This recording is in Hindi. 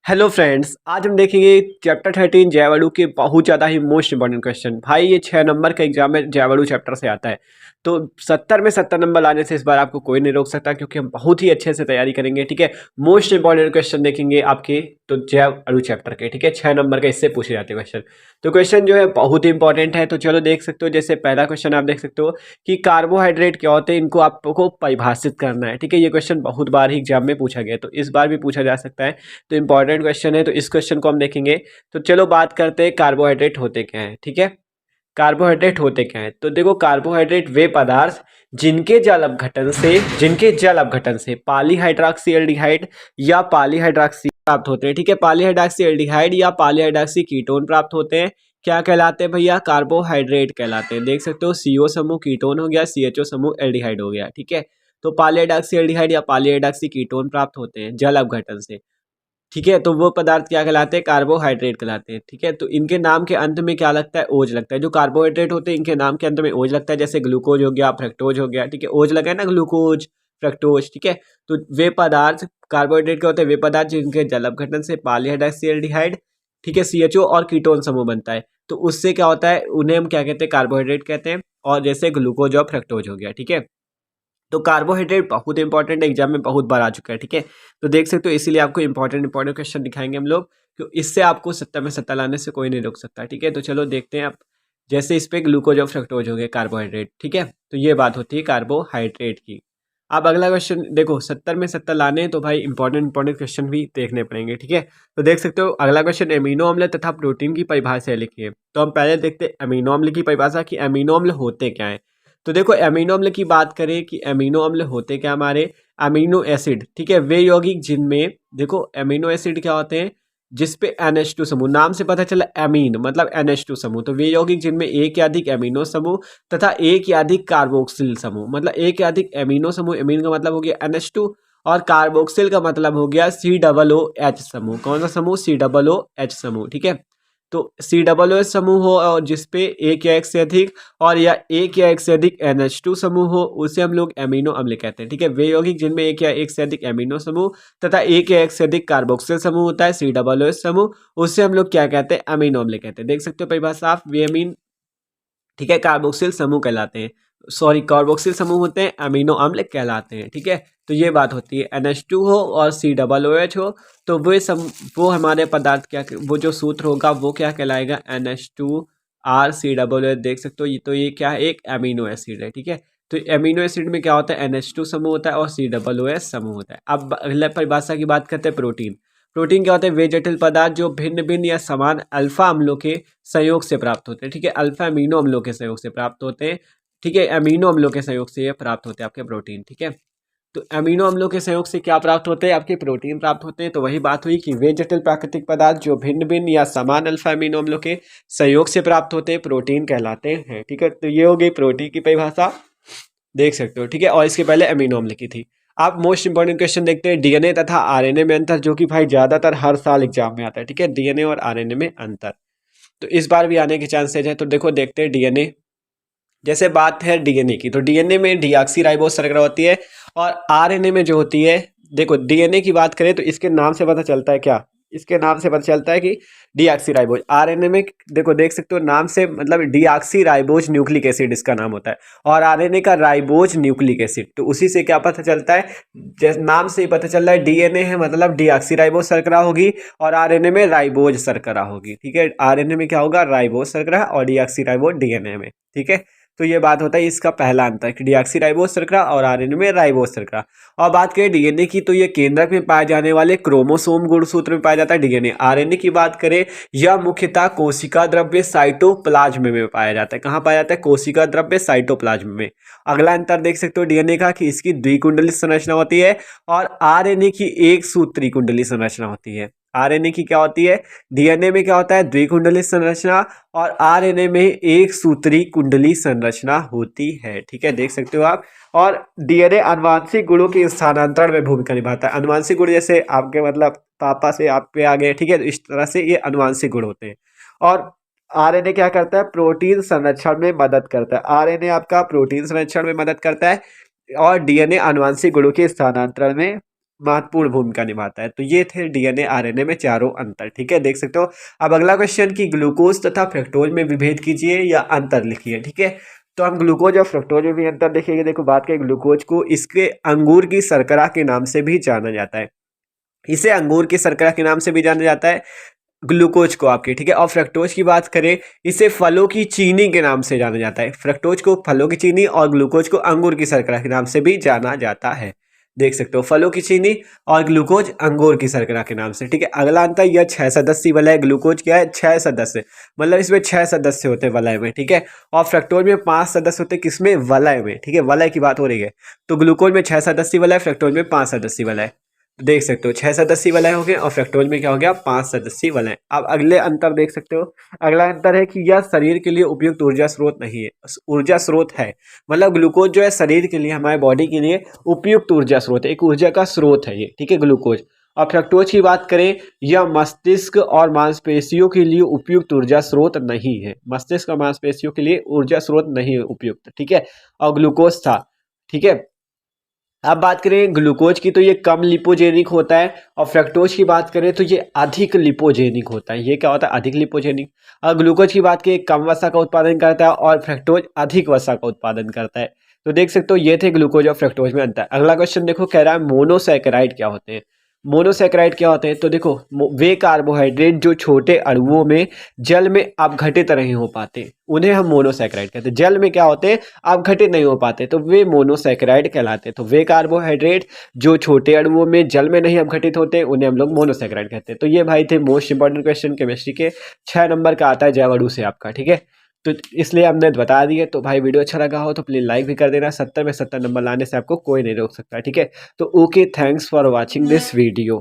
हेलो फ्रेंड्स, आज हम देखेंगे चैप्टर 13 जैवड़ू के बहुत ज़्यादा ही मोस्ट इंपॉर्टेंट क्वेश्चन। भाई ये 6 नंबर का एग्जाम में जैवड़ू चैप्टर से आता है। तो 70 में 70 नंबर लाने से इस बार आपको कोई नहीं रोक सकता, क्योंकि हम बहुत ही अच्छे से तैयारी करेंगे। ठीक है, मोस्ट इंपॉर्टेंट क्वेश्चन देखेंगे आपके तो जैवड़ू चैप्टर के। ठीक है, 6 नंबर का इससे पूछे जाते हैं क्वेश्चन। तो क्वेश्चन जो है बहुत ही इंपॉर्टेंट है। तो चलो देख सकते हो, जैसे पहला क्वेश्चन आप देख सकते हो कि कार्बोहाइड्रेट क्या होते हैं, इनको आपको परिभाषित करना है। ठीक है, ये क्वेश्चन बहुत बार ही एग्जाम में पूछा गया है, तो इस बार भी पूछा जा सकता है। तो इंपॉर्टेंट क्वेश्चन है, तो इस क्वेश्चन को हम देखेंगे। तो चलो बात करते हैं कार्बोहाइड्रेट होते क्या है। ठीक है, कार्बोहाइड्रेट होते क्या है। तो देखो, कार्बोहाइड्रेट वे पदार्थ जिनके जल अपघटन से पॉलीहाइड्रॉक्सी एल्डिहाइड या पॉलीहाइड्रॉक्सी प्राप्त होते हैं। ठीक है, पॉलीहाइड्रॉक्सी एल्डिहाइड या पॉलीहाइड्रॉक्सी कीटोन प्राप्त होते हैं। क्या कहलाते हैं भैया? कार्बोहाइड्रेट कहलाते हैं। देख सकते हो, सीओ समूह कीटोन हो गया, सीएचओ समूह एल्डिहाइड हो गया। ठीक है, तो पॉलीहाइड्रॉक्सी एल्डिहाइड या पॉलीहाइड्रॉक्सी कीटोन प्राप्त होते हैं जल अपघटन से। ठीक है, तो वो पदार्थ क्या कहलाते हैं? कार्बोहाइड्रेट कहलाते हैं। ठीक है, तो इनके नाम के अंत में क्या लगता है? ओज लगता है। जो कार्बोहाइड्रेट होते हैं इनके नाम के अंत में ओज लगता है, जैसे ग्लूकोज हो गया, फ्रक्टोज हो गया। ठीक है, ओज लगा है ना, ग्लूकोज फ्रक्टोज। ठीक है, तो वे पदार्थ कार्बोहाइड्रेट के होते हैं वे पदार्थ जिनके जल अपघटन से पॉलीहाइड्रॉक्सीएल्डिहाइड, ठीक है, सीएचओ और कीटोन समूह बनता है। तो उससे क्या होता है, उन्हें हम क्या कहते हैं? कार्बोहाइड्रेट कहते हैं। और जैसे ग्लूकोज और फ्रक्टोज हो गया। ठीक है, तो कार्बोहाइड्रेट बहुत इंपॉर्टेंट एग्जाम में बहुत बार आ चुका है। ठीक है, तो देख सकते हो, इसीलिए आपको इंपॉर्टेंट क्वेश्चन दिखाएंगे हम लोग। तो इससे आपको 70 में 70 लाने से कोई नहीं रोक सकता। ठीक है, तो चलो देखते हैं आप। जैसे इस पे ग्लूकोज और फ्रक्टोज हो गए कार्बोहाइड्रेट। ठीक है, तो ये बात होती है कार्बोहाइड्रेट की। अब अगला क्वेश्चन देखो, 70 में 70 लाने हैं तो भाई इंपॉर्टेंट क्वेश्चन भी देखने पड़ेंगे। ठीक है, तो देख सकते हो अगला क्वेश्चन, अमीनो अम्ल तथा प्रोटीन की परिभाषा लिखिए। तो हम पहले देखते हैं अमीनो अम्ल की परिभाषा कि अमीनो अम्ल होते क्या है। तो देखो, अमीनो अम्ल की बात करें कि अमीनो अम्ल होते क्या हमारे, अमीनो एसिड। ठीक है, वे यौगिक जिनमें, देखो अमीनो एसिड क्या होते हैं, जिसपे NH2 समूह, नाम से पता चला अमीन मतलब NH2 समूह। तो वे यौगिक जिनमें एक या अधिक अमीनो समूह तथा एक या अधिक कार्बोक्सिल समूह, मतलब एक या अधिक अमीनो समूह, अमीन का मतलब हो गया NH2 और कार्बोक्सिल का मतलब हो गया COOH समूह। कौन सा समूह? COOH समूह। ठीक है, तो COOH समूह हो और जिसपे एक या एक से अधिक और या एक या एक से अधिक NH2 समूह हो, उसे हम लोग अमीनो अम्ल कहते हैं। ठीक है, वे यौगिक जिनमें एक या एक से अधिक अमीनो समूह तथा एक या एक से अधिक कार्बोक्सिल समूह होता है, COOH समूह, उससे हम लोग क्या कहते हैं? अमीनो अम्ल कहते हैं। देख सकते हो परिभाषा आप, वे अमीन, ठीक है, कार्बोक्सिल समूह कहलाते हैं। सॉरी, कार्बोक्सिल समूह होते हैं, अमीनो अम्ल कहलाते हैं। ठीक है, तो ये बात होती है। NH2 हो और COOH हो, तो वो हमारे पदार्थ क्या, वो जो सूत्र होगा वो क्या कहलाएगा? NH2R COOH। देख सकते हो, ये तो ये क्या है? एक अमीनो एसिड है। ठीक है, तो अमीनो एसिड में क्या होता है? NH2 समूह होता है और COOH समूह होता है। अब अगला परिभाषा की बात करते हैं, प्रोटीन। प्रोटीन क्या होता है? वे जटिल पदार्थ जो भिन्न भिन्न या समान अल्फा अम्लों के संयोग से प्राप्त होते हैं। ठीक है, अल्फा अमीनो अम्लों के संयोग से प्राप्त होते हैं। ठीक है, अमीनो अम्लों के संयोग से ये प्राप्त होते हैं आपके प्रोटीन। ठीक है, तो अमीनो अम्लों के संयोग से क्या प्राप्त होते हैं? आपके प्रोटीन प्राप्त होते हैं। तो वही बात हुई कि वे जटिल प्राकृतिक पदार्थ जो भिन्न भिन्न या समान अल्फा अमीनो अम्लों के संयोग से प्राप्त होते हैं प्रोटीन कहलाते हैं। ठीक है, तो ये हो गई प्रोटीन की परिभाषा, देख सकते हो। ठीक है, और इसके पहले अमीनो अम्ल की थी। आप मोस्ट इंपॉर्टेंट क्वेश्चन देखते हैं, डीएनए तथा आरएनए में अंतर, जो कि भाई ज्यादातर हर साल एग्जाम में आता है। ठीक है, डीएनए और आरएनए में अंतर, तो इस बार भी आने के चांसेज है। तो देखो देखते हैं डीएनए, जैसे बात है डीएनए की, तो डीएनए में डीऑक्सीराइबोज शर्करा होती है और आरएनए में जो होती है, देखो डीएनए की बात करें तो इसके नाम से पता चलता है क्या, इसके नाम से पता चलता है कि डीऑक्सीराइबोज। आरएनए में देखो देख सकते हो, नाम से मतलब डीऑक्सीराइबोज न्यूक्लिक एसिड इसका नाम होता है, और आरएनए का राइबोज न्यूक्लिक एसिड। तो उसी से क्या पता चलता है, जैसे नाम से ही पता चल रहा है, डीएनए है मतलब डीऑक्सीराइबोज शर्करा होगी और आरएनए में राइबोज शर्करा होगी। ठीक है, आरएनए में क्या होगा? राइबोज शर्करा और डीऑक्सीराइबोज डीएनए में। ठीक है, तो ये बात होता है इसका पहला अंतर कि डीऑक्सीराइबोज शर्करा और आरएनए में राइबोज शर्करा। और बात करें डीएनए की, तो ये केंद्रक में पाए जाने वाले क्रोमोसोम गुणसूत्र में पाया जाता है डीएनए। आरएनए की बात करें, यह मुख्यतः कोशिका द्रव्य साइटोप्लाज्म में पाया जाता है। कहाँ पाया जाता है? कोशिका द्रव्य साइटोप्लाज्म में। अगला अंतर देख सकते हो डीएनए का कि इसकी द्विकुंडलित संरचना होती है और आरएनए की एक सूत्री कुंडली संरचना होती है। आरएनए की क्या होती है? डीएनए में क्या होता है? द्विकुंडलित संरचना और आरएनए में एक सूत्री कुंडली संरचना होती है। ठीक है, देख सकते हो आप। और डीएनए आनुवांशिक गुणों के स्थानांतरण में भूमिका निभाता है। आनुवांशिक गुण जैसे आपके मतलब पापा से आप पे आ गए, ठीक है, तो इस तरह से ये आनुवांशिक गुण होते हैं। और आरएनए क्या करता है? प्रोटीन संरक्षण में मदद करता है। आरएनए आपका प्रोटीन संरक्षण में मदद करता है और डीएनए आनुवांशिक गुणों के स्थानांतरण में महत्वपूर्ण भूमिका निभाता है। तो ये थे डीएनए आरएनए में चारों अंतर, ठीक है, देख सकते हो। अब अगला क्वेश्चन कि ग्लूकोज तथा फ्रक्टोज में विभेद कीजिए या अंतर लिखिए, ठीक है। तो हम ग्लूकोज और फ्रक्टोज में भी अंतर देखेंगे। देखो बात करें ग्लूकोज को, इसके अंगूर की शर्करा के नाम से भी जाना जाता है, इसे अंगूर की शर्करा के नाम से भी जाना जाता है ग्लूकोज को आपके, ठीक है। और फ्रक्टोज की बात करें, इसे फलों की चीनी के नाम से जाना जाता है। फ्रक्टोज को फलों की चीनी और ग्लूकोज को अंगूर की शर्करा के नाम से भी जाना जाता है, देख सकते हो, फलों की चीनी और ग्लूकोज अंगूर की शर्करा के नाम से, ठीक है। अगला अंतर, यह 6 सदस्यीय वलय, ग्लूकोज क्या है 6 सदस्य, मतलब इसमें 6 सदस्य होते हैं वलय में, ठीक है। और फ्रक्टोज में 5 सदस्य होते हैं, किसमें, वलय में, ठीक है, वलय की बात हो रही है। तो ग्लूकोज में 6 सदस्यीय वलय, फ्रक्टोज में 5 सदस्यीय वलय, देख सकते हो। 6 सदस्यीय वलय हो गए और फ्रक्टोज में क्या हो गया, 5 सदस्यीय वलय। अब अगले अंतर देख सकते हो। अगला अंतर है कि यह शरीर के लिए उपयुक्त ऊर्जा स्रोत नहीं है, ऊर्जा स्रोत है, मतलब ग्लूकोज जो है शरीर के लिए, हमारे बॉडी के लिए उपयुक्त ऊर्जा स्रोत है, एक ऊर्जा का स्रोत है ये, ठीक है, ग्लूकोज। और फ्रक्टोज की बात करें, यह मस्तिष्क और मांसपेशियों के लिए उपयुक्त ऊर्जा स्रोत नहीं है, मस्तिष्क और मांसपेशियों के लिए ऊर्जा स्रोत नहीं है उपयुक्त, ठीक है। और ग्लूकोज था, ठीक है। अब बात करें ग्लूकोज की, तो ये कम लिपोजेनिक होता है, और फ्रक्टोज की बात करें तो ये अधिक लिपोजेनिक होता है। ये क्या होता है, अधिक लिपोजेनिक। और ग्लूकोज की बात करें, कम वसा का उत्पादन करता है, और फ्रक्टोज अधिक वसा का उत्पादन करता है। तो देख सकते हो ये थे ग्लूकोज और फ्रक्टोज में अंतर। अगला क्वेश्चन देखो, कह रहा है मोनोसैकेराइड क्या होते हैं। मोनोसैकेराइड क्या होते हैं, तो देखो वे कार्बोहाइड्रेट जो छोटे अणुओं में जल में अपघटित नहीं हो पाते, उन्हें हम मोनोसैकेराइड कहते हैं। जल में क्या होते हैं, अपघटित नहीं हो पाते, तो वे मोनोसैकेराइड कहलाते हैं। तो वे कार्बोहाइड्रेट जो छोटे अणुओं में जल में नहीं अपघटित होते, उन्हें हम लोग मोनोसैकेराइड कहते हैं। तो ये भाई थे मोस्ट इंपॉर्टेंट क्वेश्चन केमिस्ट्री के, 6 नंबर का आता है जैव अणु से आपका, ठीक है। तो इसलिए हमने बता दिए। तो भाई वीडियो अच्छा लगा हो तो प्लीज लाइक भी कर देना, 70 में 70 नंबर लाने से आपको कोई नहीं रोक सकता, ठीक है। तो okay, thanks for watching this video.